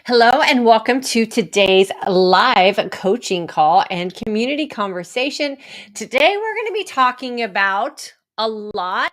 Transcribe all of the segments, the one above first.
Hello, and welcome to today's live coaching call and community conversation. Today, we're going to be talking about a lot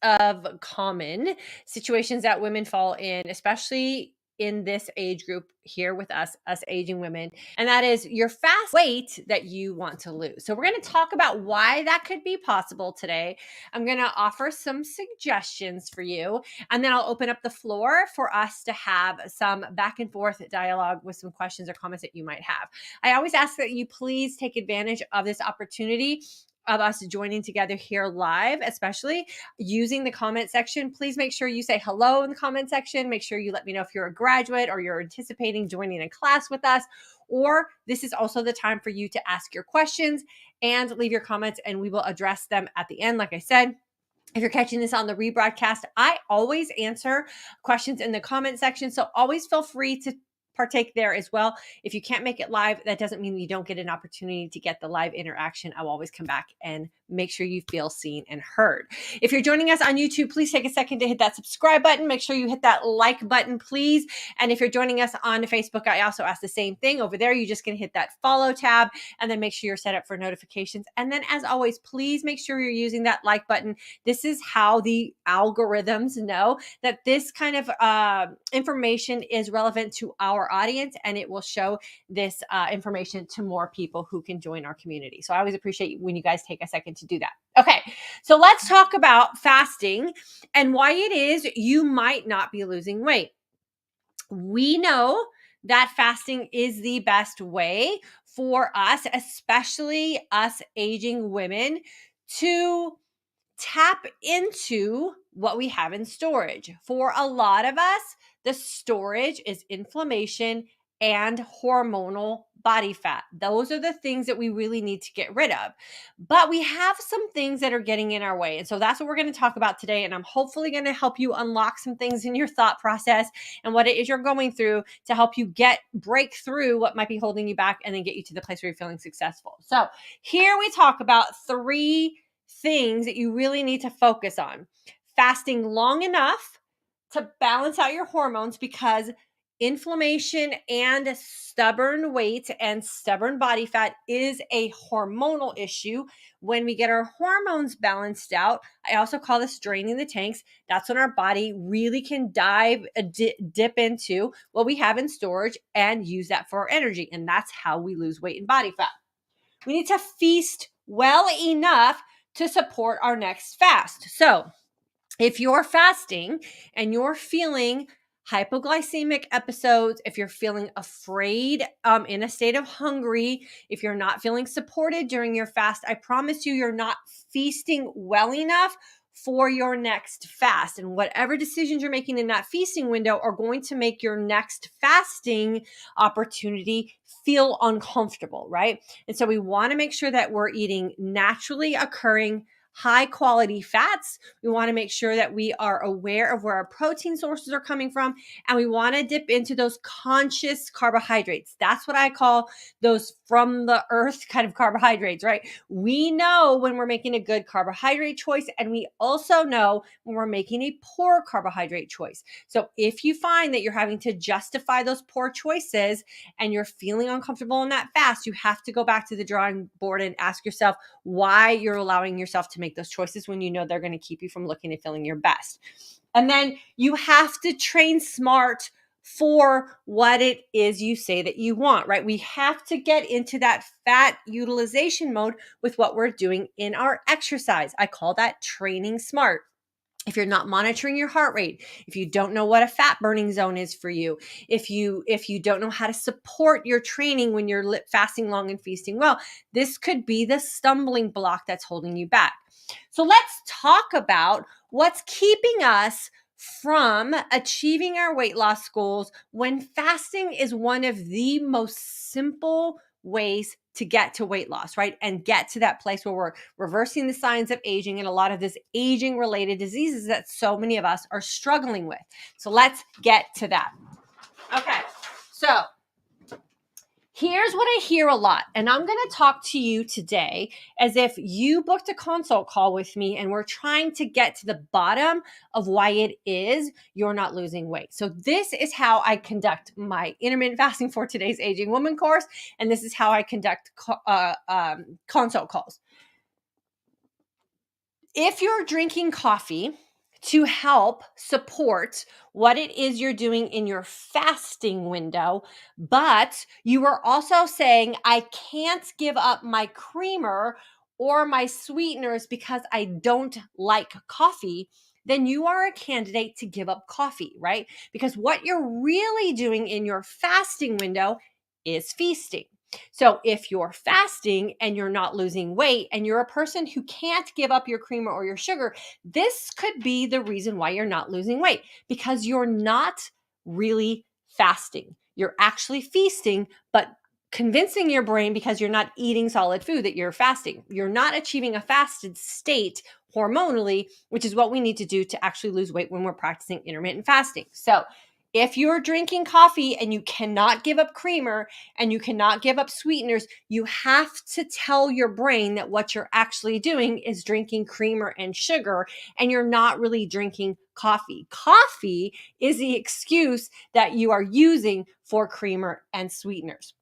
of common situations that women fall in, especially in this age group here with us aging women, and that is your fast weight that you want to lose. So we're going to talk about why that could be possible today. I'm going to offer some suggestions for you, and then I'll open up the floor for us to have some back and forth dialogue with some questions or comments that you might have. I always ask that you please take advantage of this opportunity of us joining together here live, especially using the comment section. Please make sure you say hello in the comment section. Make sure you let me know if you're a graduate or you're anticipating joining a class with us, or this is also the time for you to ask your questions and leave your comments, and we will address them at the end. Like I said, if you're catching this on the rebroadcast, I always answer questions in the comment section, so always feel free to partake there as well. If you can't make it live, that doesn't mean you don't get an opportunity to get the live interaction. I'll always come back and make sure you feel seen and heard. If you're joining us on YouTube, please take a second to hit that subscribe button. Make sure you hit that like button, please. And if you're joining us on Facebook, I also ask the same thing. Over there, you're just going to hit that follow tab and then make sure you're set up for notifications. And then as always, please make sure you're using that like button. This is how the algorithms know that this kind of information is relevant to our audience, and it will show this information to more people who can join our community. So I always appreciate when you guys take a second to do that. Okay, so let's talk about fasting and why it is you might not be losing weight. We know that fasting is the best way for us, especially us aging women, to tap into what we have in storage. For a lot of us, the storage is inflammation and hormonal body fat. Those are the things that we really need to get rid of. But we have some things that are getting in our way. And so that's what we're going to talk about today. And I'm hopefully going to help you unlock some things in your thought process and what it is you're going through to help you break through what might be holding you back and then get you to the place where you're feeling successful. So here we talk about 3 things that you really need to focus on. Fasting long enough to balance out your hormones, because inflammation and stubborn weight and stubborn body fat is a hormonal issue. When we get our hormones balanced out, I also call this draining the tanks. That's when our body really can dip into what we have in storage and use that for our energy. And that's how we lose weight and body fat. We need to feast well enough to support our next fast. So if you're fasting and you're feeling hypoglycemic episodes, if you're feeling afraid, in a state of hungry, if you're not feeling supported during your fast, I promise you're not feasting well enough for your next fast. And whatever decisions you're making in that feasting window are going to make your next fasting opportunity feel uncomfortable, right? And so we want to make sure that we're eating naturally occurring high quality fats. We want to make sure that we are aware of where our protein sources are coming from, and we want to dip into those conscious carbohydrates. That's what I call those from the earth kind of carbohydrates, right? We know when we're making a good carbohydrate choice, and we also know when we're making a poor carbohydrate choice. So if you find that you're having to justify those poor choices and you're feeling uncomfortable in that fast, you have to go back to the drawing board and ask yourself why you're allowing yourself to make those choices when you know they're going to keep you from looking and feeling your best. And then you have to train smart for what it is you say that you want, right? We have to get into that fat utilization mode with what we're doing in our exercise. I call that training smart. If you're not monitoring your heart rate, if you don't know what a fat burning zone is for you, if you don't know how to support your training when you're fasting long and feasting well, this could be the stumbling block that's holding you back. So let's talk about what's keeping us from achieving our weight loss goals when fasting is one of the most simple ways to get to weight loss, right? And get to that place where we're reversing the signs of aging and a lot of this aging related diseases that so many of us are struggling with. So let's get to that. Okay. So Here's what I hear a lot, and I'm going to talk to you today as if you booked a consult call with me and we're trying to get to the bottom of why it is you're not losing weight. So this is how I conduct my intermittent fasting for today's aging woman course, and this is how I conduct consult calls. If you're drinking coffee to help support what it is you're doing in your fasting window, but you are also saying, I can't give up my creamer or my sweeteners because I don't like coffee, then you are a candidate to give up coffee, right? Because what you're really doing in your fasting window is feasting. So if you're fasting and you're not losing weight and you're a person who can't give up your creamer or your sugar, this could be the reason why you're not losing weight, because you're not really fasting. You're actually feasting, but convincing your brain, because you're not eating solid food, that you're fasting. You're not achieving a fasted state hormonally, which is what we need to do to actually lose weight when we're practicing intermittent fasting. So if you're drinking coffee and you cannot give up creamer and you cannot give up sweeteners, you have to tell your brain that what you're actually doing is drinking creamer and sugar, and you're not really drinking coffee. Coffee is the excuse that you are using for creamer and sweeteners.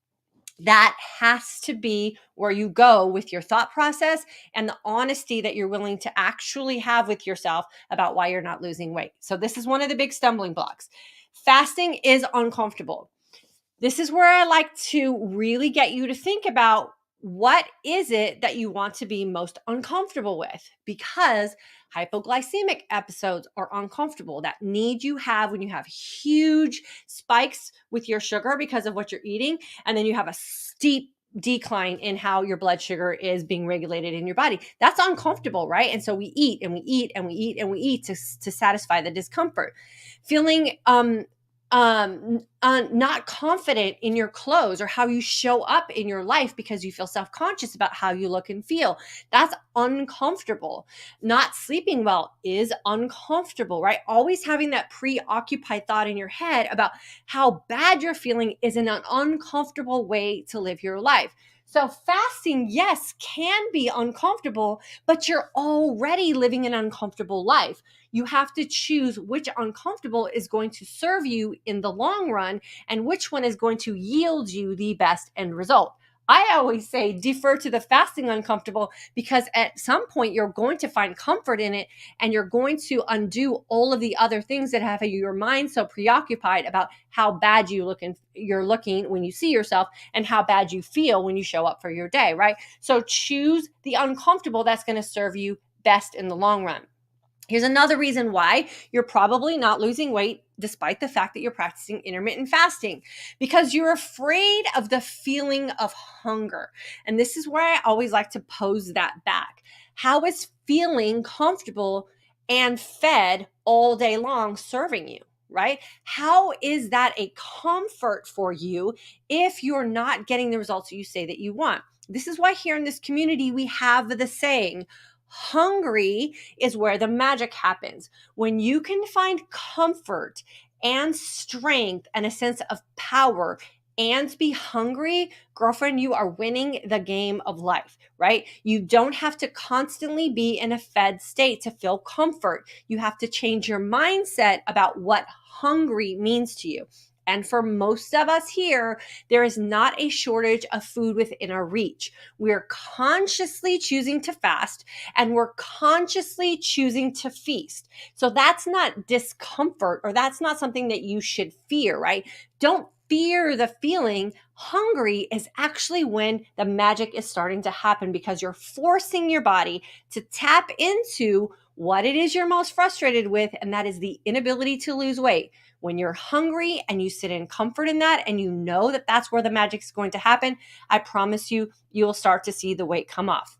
That has to be where you go with your thought process and the honesty that you're willing to actually have with yourself about why you're not losing weight. So this is one of the big stumbling blocks. Fasting is uncomfortable. This is where I like to really get you to think about, what is it that you want to be most uncomfortable with? Because hypoglycemic episodes are uncomfortable. That need you have when you have huge spikes with your sugar because of what you're eating, and then you have a steep decline in how your blood sugar is being regulated in your body. That's uncomfortable, right? And so we eat and we eat and we eat and we eat to satisfy the discomfort. Feeling not confident in your clothes or how you show up in your life because you feel self-conscious about how you look and feel. That's uncomfortable. Not sleeping well is uncomfortable, right? Always having that preoccupied thought in your head about how bad you're feeling is an uncomfortable way to live your life. So fasting, yes, can be uncomfortable, but you're already living an uncomfortable life. You have to choose which uncomfortable is going to serve you in the long run and which one is going to yield you the best end result. I always say defer to the fasting uncomfortable, because at some point you're going to find comfort in it, and you're going to undo all of the other things that have your mind so preoccupied about how bad you're looking when you see yourself and how bad you feel when you show up for your day, right? So choose the uncomfortable that's going to serve you best in the long run. Here's another reason why you're probably not losing weight despite the fact that you're practicing intermittent fasting, because you're afraid of the feeling of hunger. And this is where I always like to pose that back. How is feeling comfortable and fed all day long serving you, right? How is that a comfort for you if you're not getting the results you say that you want? This is why here in this community, we have the saying, hungry is where the magic happens. When you can find comfort and strength and a sense of power and be hungry, girlfriend, you are winning the game of life, right? You don't have to constantly be in a fed state to feel comfort. You have to change your mindset about what hungry means to you. And for most of us here, there is not a shortage of food within our reach. We're consciously choosing to fast, and we're consciously choosing to feast. So that's not discomfort, or that's not something that you should fear, right? Don't fear the feeling. Hungry is actually when the magic is starting to happen, because you're forcing your body to tap into what it is you're most frustrated with, and that is the inability to lose weight. When you're hungry and you sit in comfort in that, and you know that that's where the magic is going to happen, I promise you, you'll start to see the weight come off.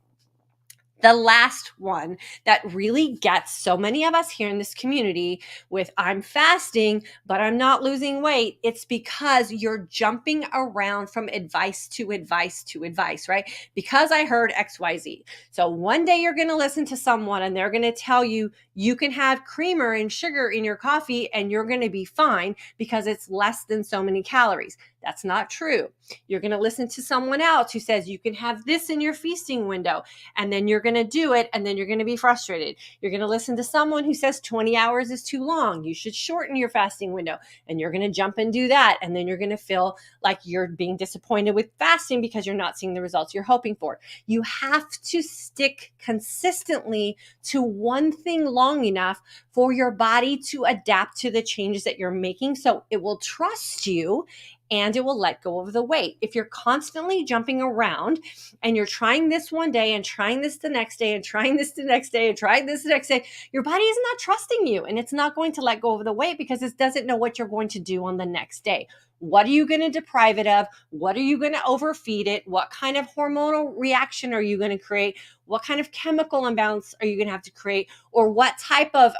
The last one that really gets so many of us here in this community with, I'm fasting, but I'm not losing weight. It's because you're jumping around from advice to advice to advice, right? Because I heard XYZ. So one day you're going to listen to someone and they're going to tell you, you can have creamer and sugar in your coffee and you're going to be fine because it's less than so many calories. That's not true. You're going to listen to someone else who says you can have this in your feasting window, and then you're going to do it, and then you're going to be frustrated. You're going to listen to someone who says 20 hours is too long. You should shorten your fasting window, and you're going to jump and do that, and then you're going to feel like you're being disappointed with fasting because you're not seeing the results you're hoping for. You have to stick consistently to one thing long enough for your body to adapt to the changes that you're making, so it will trust you and it will let go of the weight. If you're constantly jumping around and you're trying this one day and trying this the next day and trying this the next day and trying this the next day, your body is not trusting you, and it's not going to let go of the weight because it doesn't know what you're going to do on the next day. What are you going to deprive it of? What are you going to overfeed it? What kind of hormonal reaction are you going to create? What kind of chemical imbalance are you going to have to create? Or what type of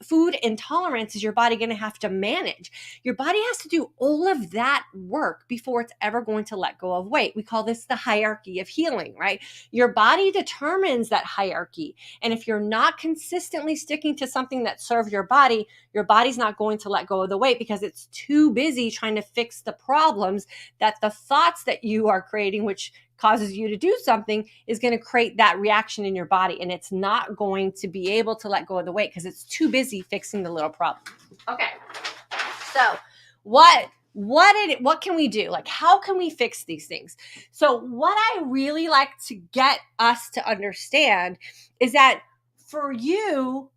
food intolerance is your body going to have to manage? Your body has to do all of that work before it's ever going to let go of weight. We call this the hierarchy of healing, right? Your body determines that hierarchy. And if you're not consistently sticking to something that serves your body's not going to let go of the weight because it's too busy trying to fix the problems that the thoughts that you are creating, which causes you to do something, is going to create that reaction in your body, and it's not going to be able to let go of the weight because it's too busy fixing the little problem. Okay, so what can we do? Like, how can we fix these things? So what I really like to get us to understand is that for you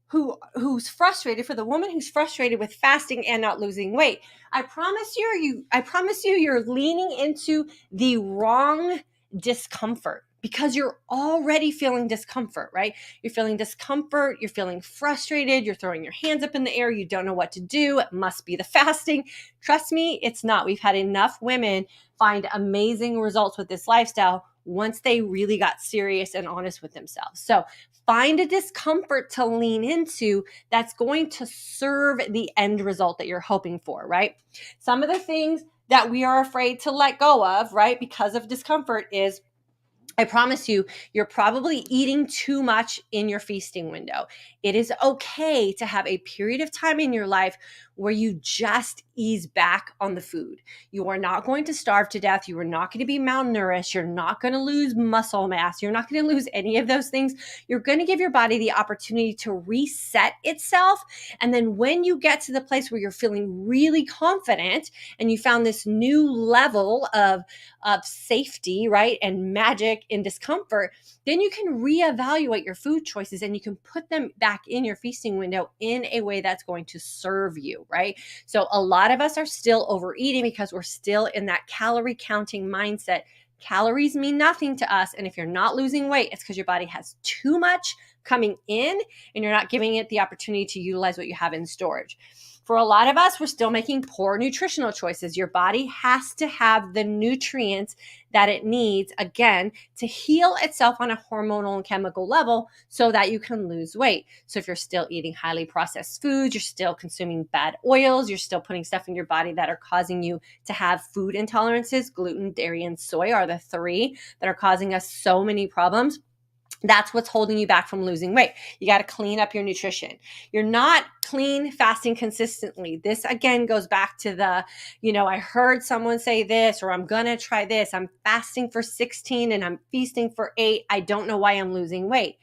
who's frustrated, for the woman who's frustrated with fasting and not losing weight, I promise you you're leaning into the wrong discomfort because you're already feeling discomfort, right? You're feeling discomfort, you're feeling frustrated, you're throwing your hands up in the air, you don't know what to do. It must be the fasting. Trust me, it's not. We've had enough women find amazing results with this lifestyle once they really got serious and honest with themselves. So find a discomfort to lean into that's going to serve the end result that you're hoping for, right? Some of the things that we are afraid to let go of, right, because of discomfort is, I promise you, you're probably eating too much in your feasting window. It is okay to have a period of time in your life where you just ease back on the food. You are not going to starve to death. You are not going to be malnourished. You're not going to lose muscle mass. You're not going to lose any of those things. You're going to give your body the opportunity to reset itself. And then when you get to the place where you're feeling really confident and you found this new level of safety, right, and magic in discomfort, then you can reevaluate your food choices and you can put them back in your feasting window in a way that's going to serve you, right? So a lot of us are still overeating because we're still in that calorie counting mindset. Calories mean nothing to us. And if you're not losing weight, it's because your body has too much coming in and you're not giving it the opportunity to utilize what you have in storage. For a lot of us, we're still making poor nutritional choices. Your body has to have the nutrients that it needs, again, to heal itself on a hormonal and chemical level so that you can lose weight. So if you're still eating highly processed foods, you're still consuming bad oils, you're still putting stuff in your body that are causing you to have food intolerances. Gluten, dairy, and soy are the three that are causing us so many problems. That's what's holding you back from losing weight. You got to clean up your nutrition. You're not clean fasting consistently. This again goes back to the, I heard someone say this, or I'm going to try this. I'm fasting for 16 and I'm feasting for 8. I don't know why I'm losing weight.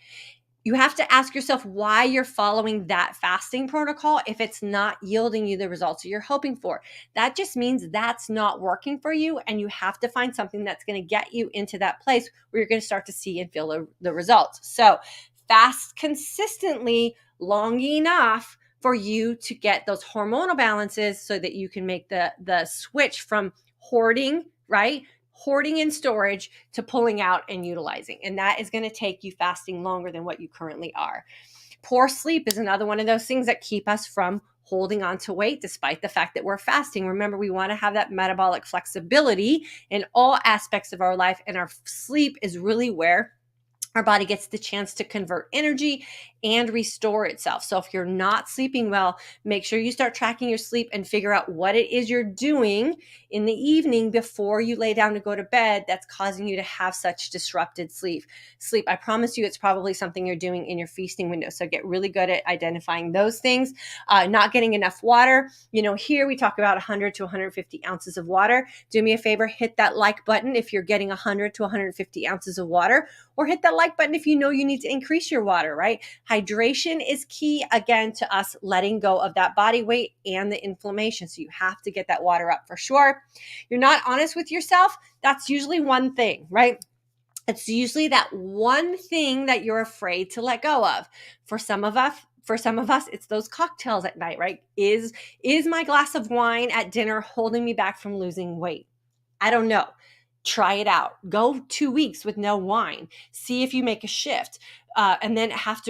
You have to ask yourself why you're following that fasting protocol if it's not yielding you the results that you're hoping for. That just means that's not working for you, and you have to find something that's going to get you into that place where you're going to start to see and feel the results. So fast consistently long enough for you to get those hormonal balances so that you can make the switch from hoarding, right? Hoarding in storage to pulling out and utilizing. And that is going to take you fasting longer than what you currently are. Poor sleep is another one of those things that keep us from holding on to weight despite the fact that we're fasting. Remember, we want to have that metabolic flexibility in all aspects of our life, and our sleep is really where our body gets the chance to convert energy and restore itself. So if you're not sleeping well, make sure you start tracking your sleep and figure out what it is you're doing in the evening before you lay down to go to bed that's causing you to have such disrupted sleep. I promise you it's probably something you're doing in your feasting window. So get really good at identifying those things. Not getting enough water. Here we talk about 100 to 150 ounces of water. Do me a favor, hit that like button if you're getting 100 to 150 ounces of water, or hit that like button if you know you need to increase your water, right? Hydration is key, again, to us letting go of that body weight and the inflammation. So you have to get that water up for sure. You're not honest with yourself. That's usually one thing, right? It's usually that one thing that you're afraid to let go of. For some of us, it's those cocktails at night, right? Is my glass of wine at dinner holding me back from losing weight? I don't know. Try it out. Go 2 weeks with no wine. See if you make a shift. And then you have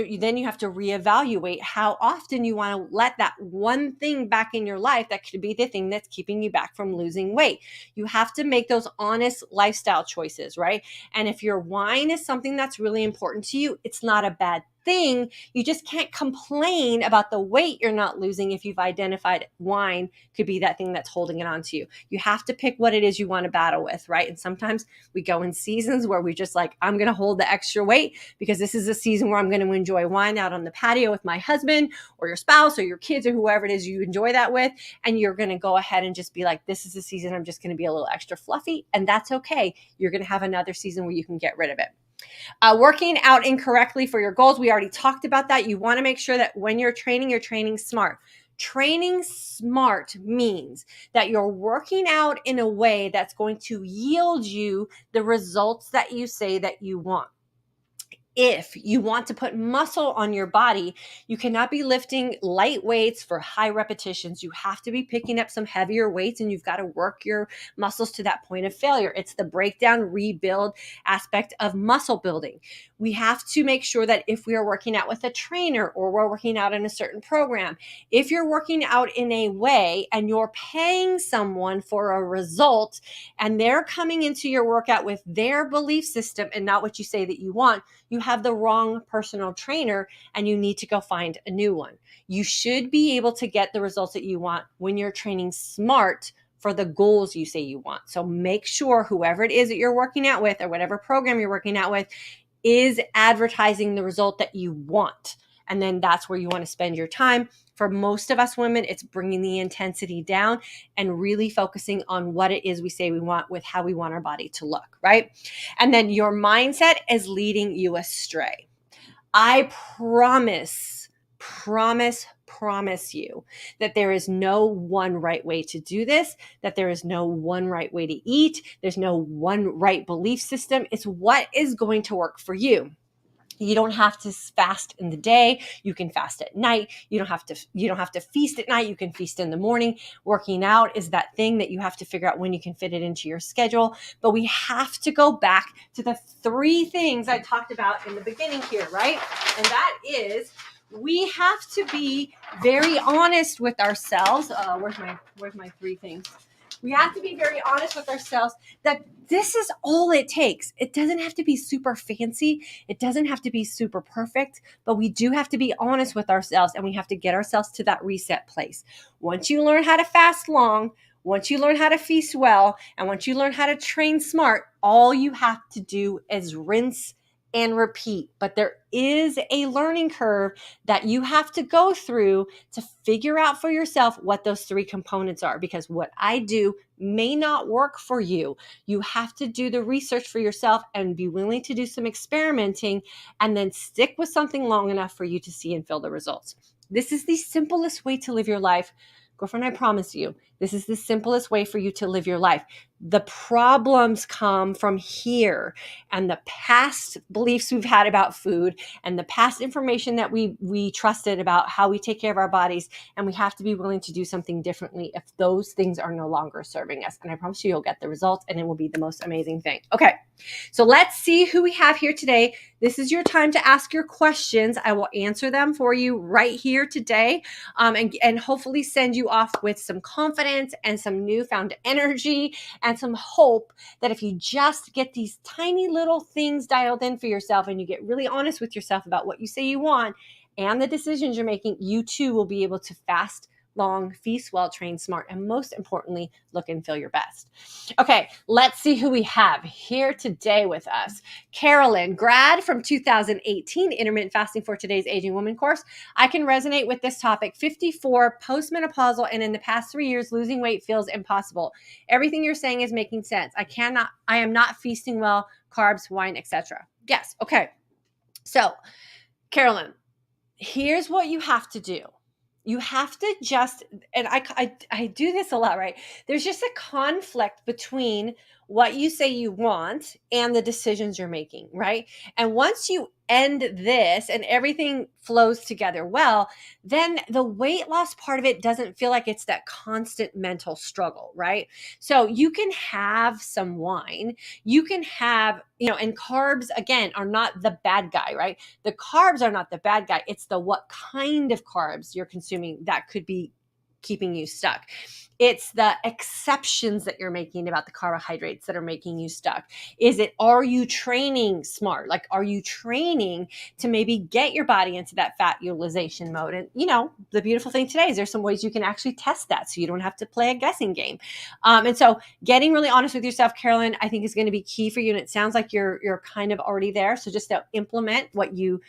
to reevaluate how often you want to let that one thing back in your life that could be the thing that's keeping you back from losing weight. You have to make those honest lifestyle choices, right? And if your wine is something that's really important to you, it's not a bad thing. You just can't complain about the weight you're not losing if you've identified wine could be that thing that's holding it on to you. You have to pick what it is you want to battle with, right? And sometimes we go in seasons where we just like, I'm going to hold the extra weight because this is a season where I'm going to enjoy wine out on the patio with my husband or your spouse or your kids or whoever it is you enjoy that with. And you're going to go ahead and just be like, this is a season I'm just going to be a little extra fluffy. And that's okay. You're going to have another season where you can get rid of it. Working out incorrectly for your goals. We already talked about that. You want to make sure that when you're training smart. Training smart means that you're working out in a way that's going to yield you the results that you say that you want. If you want to put muscle on your body, you cannot be lifting light weights for high repetitions. You have to be picking up some heavier weights, and you've got to work your muscles to that point of failure. It's the breakdown, rebuild aspect of muscle building. We have to make sure that if we are working out with a trainer or we're working out in a certain program, if you're working out in a way and you're paying someone for a result and they're coming into your workout with their belief system and not what you say that you want, you have the wrong personal trainer and you need to go find a new one. You should be able to get the results that you want when you're training smart for the goals you say you want. So make sure whoever it is that you're working out with or whatever program you're working out with is advertising the result that you want. And then that's where you want to spend your time. For most of us women, it's bringing the intensity down and really focusing on what it is we say we want with how we want our body to look, right? And then your mindset is leading you astray. I promise you that there is no one right way to do this, that there is no one right way to eat. There's no one right belief system. It's what is going to work for you. You don't have to fast in the day. You can fast at night. You don't have to feast at night. You can feast in the morning. Working out is that thing that you have to figure out when you can fit it into your schedule. But we have to go back to the 3 things I talked about in the beginning here, right? And that is, we have to be very honest with ourselves. Where's my 3 things? We have to be very honest with ourselves that this is all it takes. It doesn't have to be super fancy. It doesn't have to be super perfect, but we do have to be honest with ourselves and we have to get ourselves to that reset place. Once you learn how to fast long, once you learn how to feast well, and once you learn how to train smart, all you have to do is rinse and repeat. But there is a learning curve that you have to go through to figure out for yourself what those 3 components are, because what I do may not work for you. You have to do the research for yourself and be willing to do some experimenting and then stick with something long enough for you to see and feel the results. This is the simplest way to live your life. Girlfriend, I promise you, this is the simplest way for you to live your life. The problems come from here, and the past beliefs we've had about food and the past information that we trusted about how we take care of our bodies, and we have to be willing to do something differently if those things are no longer serving us. And I promise you, you'll get the results and it will be the most amazing thing. Okay, so let's see who we have here today. This is your time to ask your questions. I will answer them for you right here today, and hopefully send you off with some confidence and some newfound energy and some hope that if you just get these tiny little things dialed in for yourself and you get really honest with yourself about what you say you want and the decisions you're making, you too will be able to fast long, feast well, train smart, and most importantly, look and feel your best. Okay, let's see who we have here today with us. Carolyn, grad from 2018, Intermittent Fasting for Today's Aging Woman course. I can resonate with this topic. 54, postmenopausal, and in the past 3 years, losing weight feels impossible. Everything you're saying is making sense. I am not feasting well, carbs, wine, etc. Yes, okay. So, Carolyn, here's what you have to do. You have to just, and I do this a lot, right? There's just a conflict between what you say you want and the decisions you're making, right? And once you end this and everything flows together well, then the weight loss part of it doesn't feel like it's that constant mental struggle, right? So you can have some wine, you can have, and carbs, again, are not the bad guy, right? The carbs are not the bad guy. It's the what kind of carbs you're consuming that could be keeping you stuck. It's the exceptions that you're making about the carbohydrates that are making you stuck. Are you training smart? Like, are you training to maybe get your body into that fat utilization mode? And, the beautiful thing today is there's some ways you can actually test that so you don't have to play a guessing game. And so getting really honest with yourself, Carolyn, I think is going to be key for you. And it sounds like you're kind of already there. So just to implement what you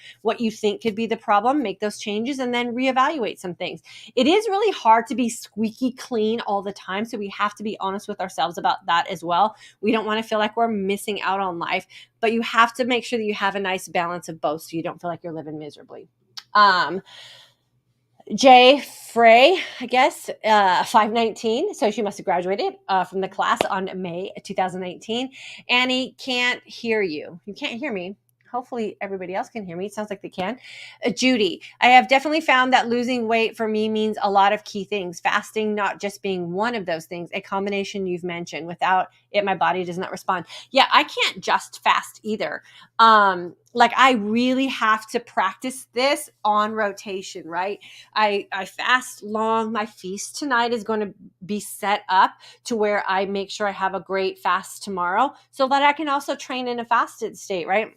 think could be the problem, make those changes, and then reevaluate some things. It is really hard to be squeaky clean all the time. So we have to be honest with ourselves about that as well. We don't want to feel like we're missing out on life, but you have to make sure that you have a nice balance of both so you don't feel like you're living miserably. FRÉ, I guess, 519. So she must have graduated from the class on May 2019. Annie, can't hear you. You can't hear me. Hopefully everybody else can hear me. It sounds like they can. Judy, I have definitely found that losing weight for me means a lot of key things. Fasting not just being one of those things, a combination you've mentioned. Without it, my body does not respond. Yeah, I can't just fast either. I really have to practice this on rotation, right? I fast long. My feast tonight is going to be set up to where I make sure I have a great fast tomorrow so that I can also train in a fasted state, right?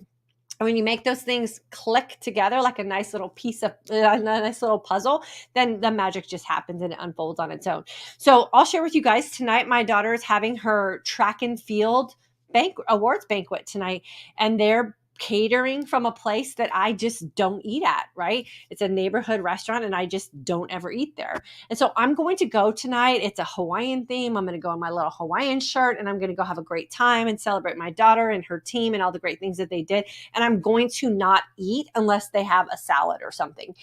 When you make those things click together like a nice little piece of a nice little puzzle, then the magic just happens and it unfolds on its own. So I'll share with you guys tonight, my daughter is having her track and field awards banquet tonight, and they're catering from a place that I just don't eat at, right? It's a neighborhood restaurant and I just don't ever eat there. And so I'm going to go tonight. It's a Hawaiian theme. I'm going to go in my little Hawaiian shirt and I'm going to go have a great time and celebrate my daughter and her team and all the great things that they did. And I'm going to not eat unless they have a salad or something.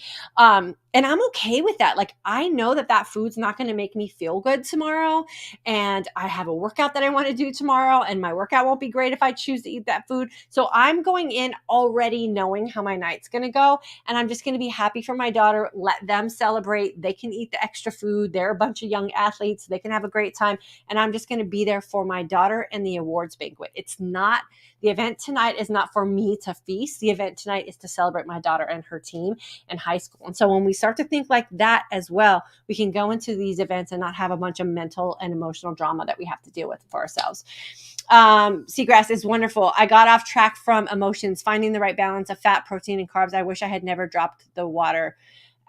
And I'm okay with that. Like, I know that food's not going to make me feel good tomorrow. And I have a workout that I want to do tomorrow. And my workout won't be great if I choose to eat that food. So I'm going in already knowing how my night's going to go. And I'm just going to be happy for my daughter. Let them celebrate. They can eat the extra food. They're a bunch of young athletes. They can have a great time. And I'm just going to be there for my daughter and the awards banquet. The event tonight is not for me to feast. The event tonight is to celebrate my daughter and her team in high school. And so when we start to think like that as well, we can go into these events and not have a bunch of mental and emotional drama that we have to deal with for ourselves. Seagrass is wonderful. I got off track from emotions, finding the right balance of fat, protein, and carbs. I wish I had never dropped the water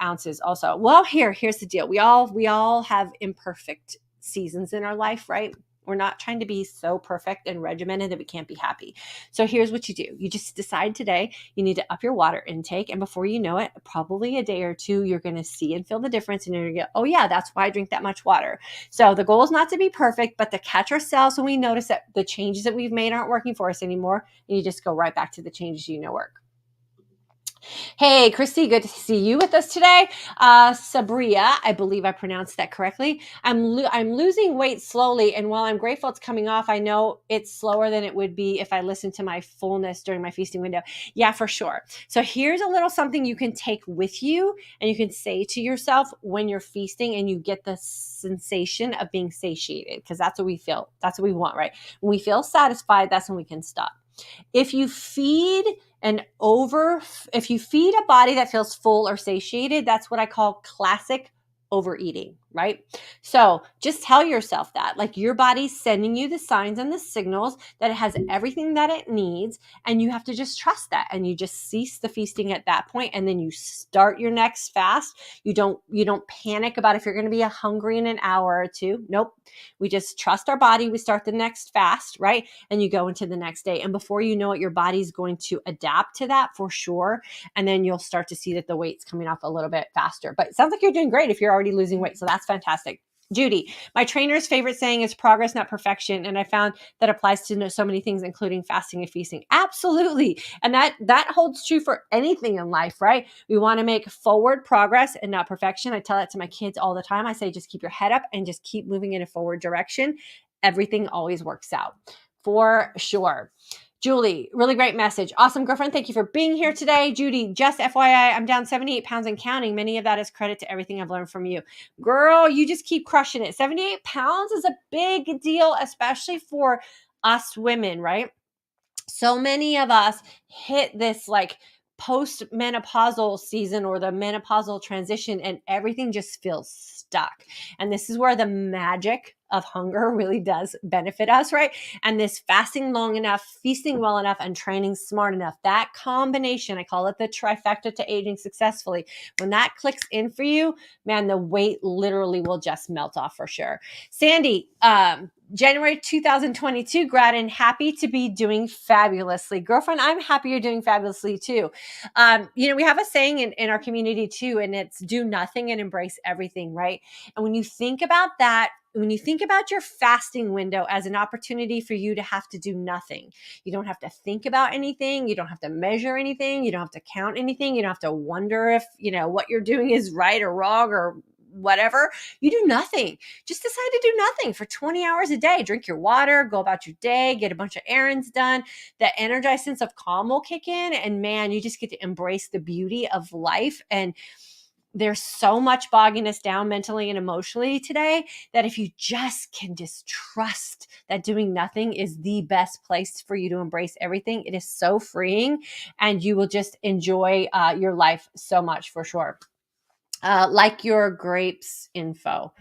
ounces also. Well, here's the deal. We all have imperfect seasons in our life, right? We're not trying to be so perfect and regimented that we can't be happy. So here's what you do. You just decide today you need to up your water intake. And before you know it, probably a day or two, you're going to see and feel the difference. And you're going to go, oh yeah, that's why I drink that much water. So the goal is not to be perfect, but to catch ourselves when we notice that the changes that we've made aren't working for us anymore. And you just go right back to the changes work. Hey, Christy, good to see you with us today. Sabria, I believe I pronounced that correctly. I'm losing weight slowly, and while I'm grateful it's coming off, I know it's slower than it would be if I listened to my fullness during my feasting window. Yeah, for sure. So here's a little something you can take with you, and you can say to yourself when you're feasting and you get the sensation of being satiated, because that's what we feel. That's what we want, right? When we feel satisfied, that's when we can stop. If you feed a body that feels full or satiated, that's what I call classic overeating, right? So just tell yourself that, like, your body's sending you the signs and the signals that it has everything that it needs, and you have to just trust that, and you just cease the feasting at that point, and then you start your next fast. You don't panic about if you're going to be hungry in an hour or two. Nope. We just trust our body. We start the next fast, right? And you go into the next day, and before you know it, your body's going to adapt to that for sure, and then you'll start to see that the weight's coming off a little bit faster. But it sounds like you're doing great if you're already losing weight, so that's fantastic. Judy, my trainer's favorite saying is progress, not perfection. And I found that applies to so many things, including fasting and feasting. Absolutely. And that holds true for anything in life, right? We want to make forward progress and not perfection. I tell that to my kids all the time. I say, just keep your head up and just keep moving in a forward direction. Everything always works out for sure. Julie, really great message. Awesome, girlfriend. Thank you for being here today. Judy, just FYI, I'm down 78 pounds and counting. Many of that is credit to everything I've learned from you. Girl, you just keep crushing it. 78 pounds is a big deal, especially for us women, right? So many of us hit this like post-menopausal season or the menopausal transition, and everything just feels stuck. And this is where the magic of hunger really does benefit us, right? And this fasting long enough, feasting well enough, and training smart enough, that combination, I call it the trifecta to aging successfully. When that clicks in for you, man, the weight literally will just melt off for sure. Sandy, January 2022 grad, and happy to be doing fabulously. Girlfriend, I'm happy you're doing fabulously too. We have a saying in our community too, and it's do nothing and embrace everything, right? And when you think about that, when you think about your fasting window as an opportunity for you to have to do nothing, you don't have to think about anything. You don't have to measure anything. You don't have to count anything. You don't have to wonder if, what you're doing is right or wrong or whatever. You do nothing. Just decide to do nothing for 20 hours a day. Drink your water, go about your day, get a bunch of errands done. That energized sense of calm will kick in. And man, you just get to embrace the beauty of life. And there's so much bogging us down mentally and emotionally today that if you just can just trust that doing nothing is the best place for you to embrace everything, it is so freeing, and you will just enjoy your life so much for sure. Like your grapes info.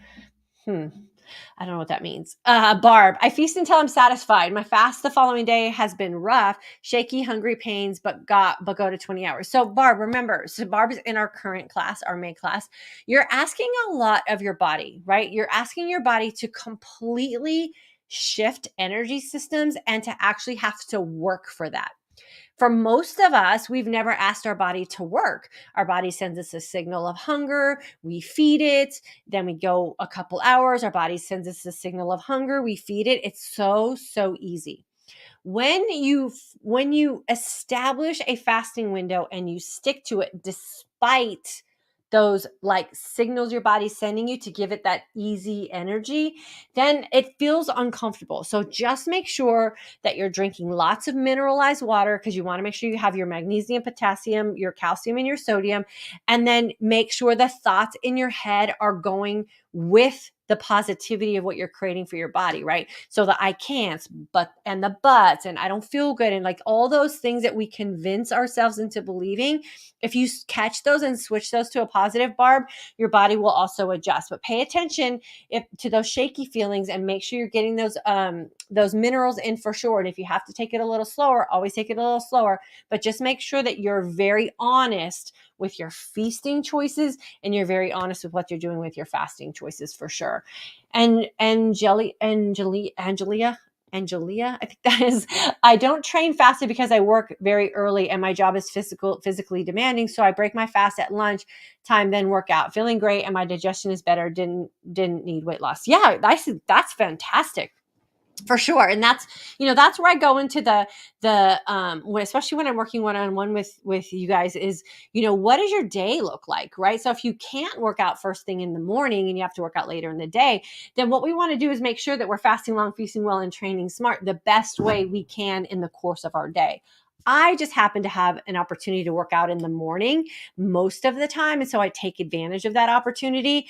I don't know what that means. Barb, I feast until I'm satisfied. My fast the following day has been rough, shaky, hungry, pains, but go to 20 hours. So Barb, remember, Barb is in our current class, our May class. You're asking a lot of your body, right? You're asking your body to completely shift energy systems and to actually have to work for that. For most of us, we've never asked our body to work. Our body sends us a signal of hunger. We feed it. Then we go a couple hours. Our body sends us a signal of hunger. We feed it. It's so easy. When you establish a fasting window and you stick to it despite those like signals your body's sending you to give it that easy energy, then it feels uncomfortable. So just make sure that you're drinking lots of mineralized water, because you want to make sure you have your magnesium, potassium, your calcium, and your sodium. And then make sure the thoughts in your head are going with the positivity of what you're creating for your body, right? So the I can'ts, and the buts, and I don't feel good, and like all those things that we convince ourselves into believing, if you catch those and switch those to a positive, Barb, your body will also adjust. But pay attention to those shaky feelings and make sure you're getting those minerals in for sure. And if you have to take it a little slower, always take it a little slower, but just make sure that you're very honest with your feasting choices and you're very honest with what you're doing with your fasting choices for sure. And Angelia, I think that is, I don't train fasted because I work very early and my job is physically demanding. So I break my fast at lunch time, then work out, feeling great. And my digestion is better. Didn't need weight loss. Yeah. That's fantastic. For sure. And that's where I go into especially when I'm working one-on-one with you guys is, what does your day look like? Right. So if you can't work out first thing in the morning and you have to work out later in the day, then what we want to do is make sure that we're fasting long, feasting well, and training smart the best way we can in the course of our day. I just happen to have an opportunity to work out in the morning most of the time. And so I take advantage of that opportunity.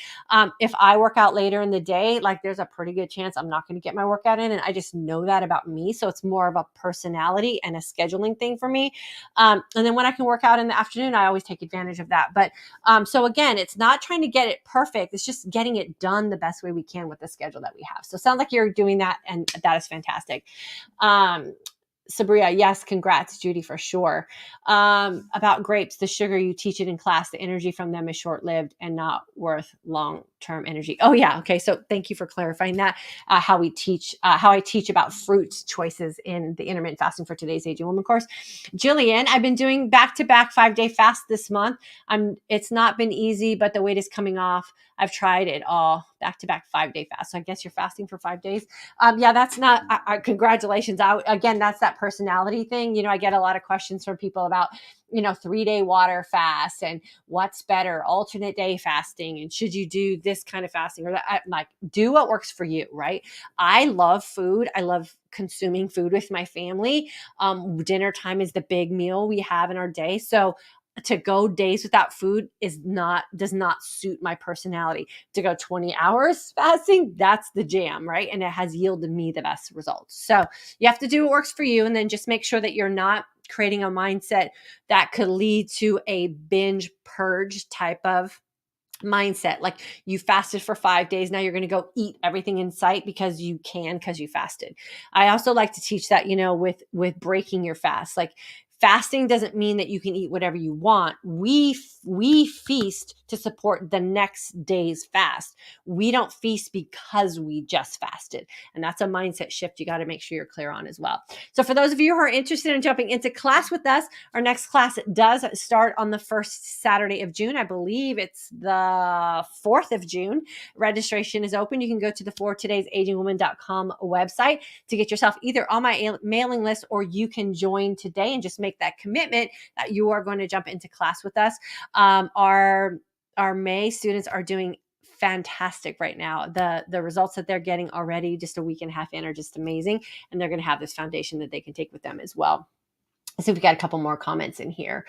If I work out later in the day, like there's a pretty good chance I'm not going to get my workout in. And I just know that about me. So it's more of a personality and a scheduling thing for me. And then when I can work out in the afternoon, I always take advantage of that. But so again, it's not trying to get it perfect. It's just getting it done the best way we can with the schedule that we have. So it sounds like you're doing that. And that is fantastic. Sabria, yes, congrats, Judy, for sure. About grapes, the sugar, you teach it in class. The energy from them is short-lived and not worth long-term energy. Oh yeah, okay. So thank you for clarifying that. How I teach about fruit choices in the intermittent fasting for today's Aging Woman course. Jillian, I've been doing back-to-back 5-day fast this month. It's not been easy, but the weight is coming off. I've tried it all. Back-to-back 5-day fast. So I guess you're fasting for 5 days. Yeah, that's not, congratulations. Again, that's that personality thing. You know, I get a lot of questions from people about, 3-day water fast and what's better, alternate day fasting. And should you do this kind of fasting or that? I'm like, do what works for you, right? I love food. I love consuming food with my family. Dinner time is the big meal we have in our day. So to go days without food does not suit my personality. To go 20 hours fasting, that's the jam, right? And it has yielded me the best results. So you have to do what works for you, and then just make sure that you're not creating a mindset that could lead to a binge purge type of mindset. Like you fasted for 5 days. Now you're going to go eat everything in sight because you fasted. I also like to teach that, with breaking your fast, like fasting doesn't mean that you can eat whatever you want. We feast to support the next day's fast. We don't feast because we just fasted. And that's a mindset shift you got to make sure you're clear on as well. So for those of you who are interested in jumping into class with us, our next class does start on the first Saturday of June. I believe it's the 4th of June. Registration is open. You can go to the fortodaysagingwoman.com website to get yourself either on my mailing list, or you can join today and just make that commitment that you are going to jump into class with us. Our May students are doing fantastic right now. The results that they're getting already just a week and a half in are just amazing. And they're going to have this foundation that they can take with them as well. So we've got a couple more comments in here.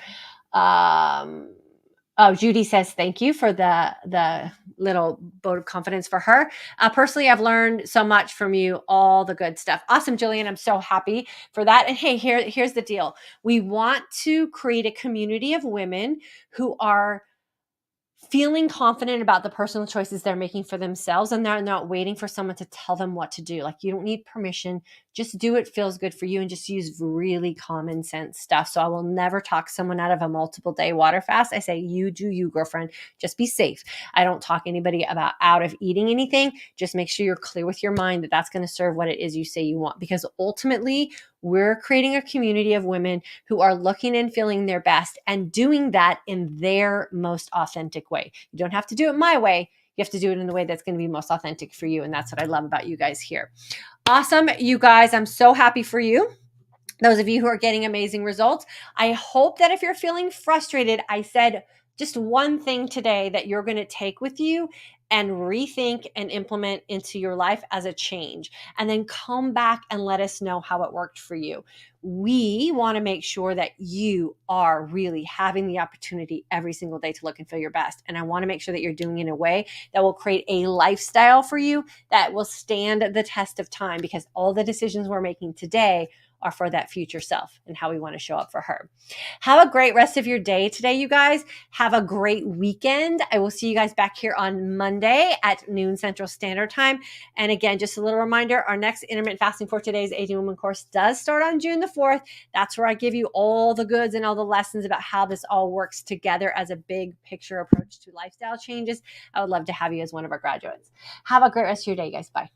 Judy says, thank you for the little vote of confidence for her. Personally, I've learned so much from you, all the good stuff. Awesome, Jillian. I'm so happy for that. And hey, here's the deal. We want to create a community of women who are feeling confident about the personal choices they're making for themselves, and they're not waiting for someone to tell them what to do. Like, you don't need permission. Just do what feels good for you and just use really common sense stuff. So I will never talk someone out of a multiple day water fast. I say, you do you, girlfriend. Just be safe. I don't talk anybody about out of eating anything. Just make sure you're clear with your mind that that's going to serve what it is you say you want, because ultimately we're creating a community of women who are looking and feeling their best and doing that in their most authentic way. You don't have to do it my way. You have to do it in the way that's going to be most authentic for you. And that's what I love about you guys here. Awesome, you guys. I'm so happy for you. Those of you who are getting amazing results. I hope that if you're feeling frustrated, I said just one thing today that you're going to take with you and rethink and implement into your life as a change, and then come back and let us know how it worked for you. We want to make sure that you are really having the opportunity every single day to look and feel your best. And I want to make sure that you're doing it in a way that will create a lifestyle for you that will stand the test of time, because all the decisions we're making today are for that future self and how we want to show up for her. Have a great rest of your day today, you guys. Have a great weekend. I will see you guys back here on Monday at noon Central Standard Time. And again, just a little reminder, our next Intermittent Fasting for Today's Aging Woman course does start on June the 4th. That's where I give you all the goods and all the lessons about how this all works together as a big picture approach to lifestyle changes. I would love to have you as one of our graduates. Have a great rest of your day, guys. Bye.